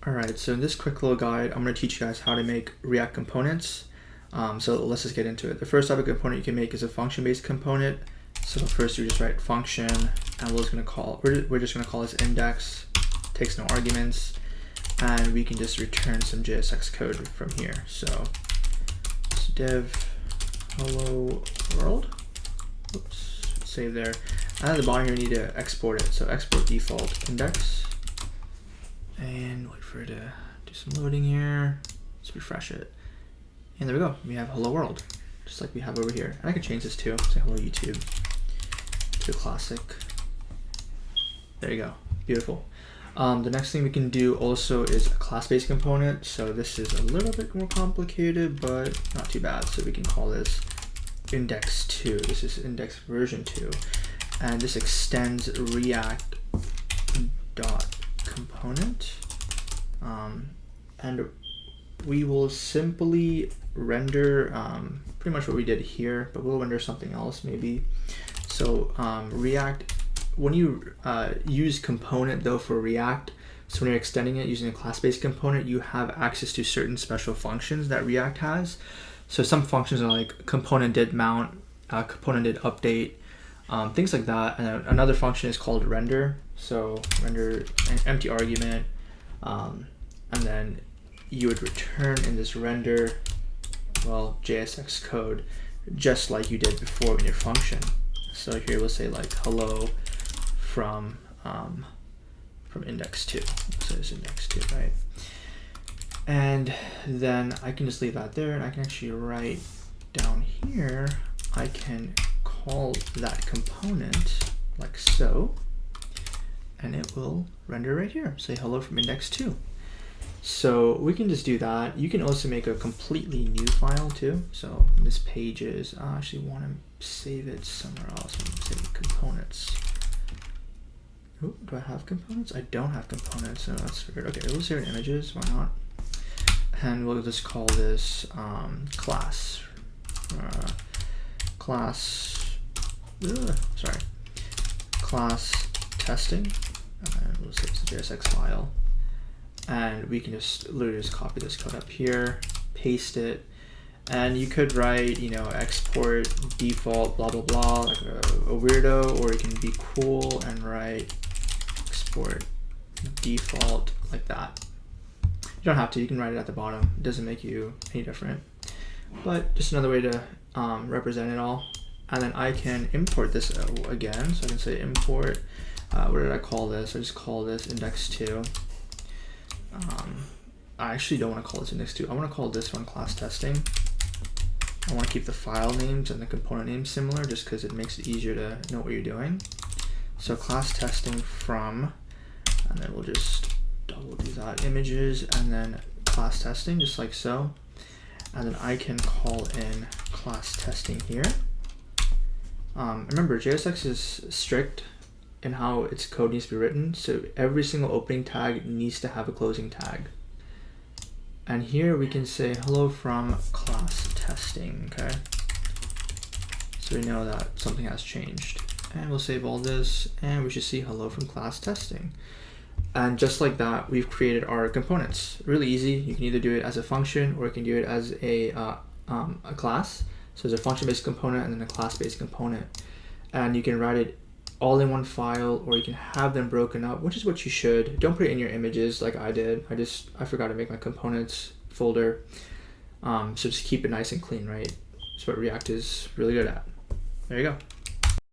Alright, so in this quick little guide, I'm going to teach you guys how to make React components. So let's just get into it. The first type of component you can make is a function-based component. So first you just write function, and we're just going to call this index, takes no arguments, and we can just return some JSX code from here. So div hello world. Oops, save there. And at the bottom here, you need to export it. So export default index. And wait for it to do some loading here. Let's refresh it. And there we go. We have hello world, just like we have over here. And I can change this too. Say hello YouTube to classic. There you go. Beautiful. The next thing we can do also is a class-based component. So this is a little bit more complicated, but not too bad. So we can call this index2. This is index version 2. And this extends React dot component, and we will simply render pretty much what we did here, but we'll render something else maybe. So React, when you use component though for React, so when you're extending it using a class-based component, you have access to certain special functions that React has. So some functions are like component did mount, component did update, things like that. And another function is called render. So render an empty argument, and then you would return in this render, well, JSX code, just like you did before in your function. So here we'll say like hello from index2. So it's index2, right? And then I can just leave that there, and I can actually write down here, I can call that component like so, and it will render right here. Say hello from index2. So we can just do that. You can also make a completely new file too. So this page is, I actually want to save it somewhere else. I'm going to save components. Ooh, do I have components? I don't have components, so that's weird. Okay, we'll save it in images, why not? And we'll just call this class. Class testing. And we'll save the JSX file. And we can just literally just copy this code up here, paste it, and you could write, you know, export default blah blah blah, like a weirdo, or you can be cool and write export default like that. You don't have to, you can write it at the bottom. It doesn't make you any different, but just another way to represent it all. And then I can import this again, so I can say import, what did I call this? I just call this index2. I actually don't want to call this index2. I want to call this one class testing. I want to keep the file names and the component names similar, just because it makes it easier to know what you're doing. So class testing from, and then we'll just double do that, images, and then class testing, just like so. And then I can call in class testing here. Remember, JSX is strict in how its code needs to be written, so every single opening tag needs to have a closing tag. And here we can say hello from class testing, okay? So we know that something has changed. And we'll save all this, and we should see hello from class testing. And just like that, we've created our components. Really easy. You can either do it as a function, or you can do it as a class. So there's a function-based component and then a class-based component. And you can write it all in one file, or you can have them broken up, which is what you should. Don't put it in your images like I did. I forgot to make my components folder. So just keep it nice and clean, right? That's what React is really good at. There you go.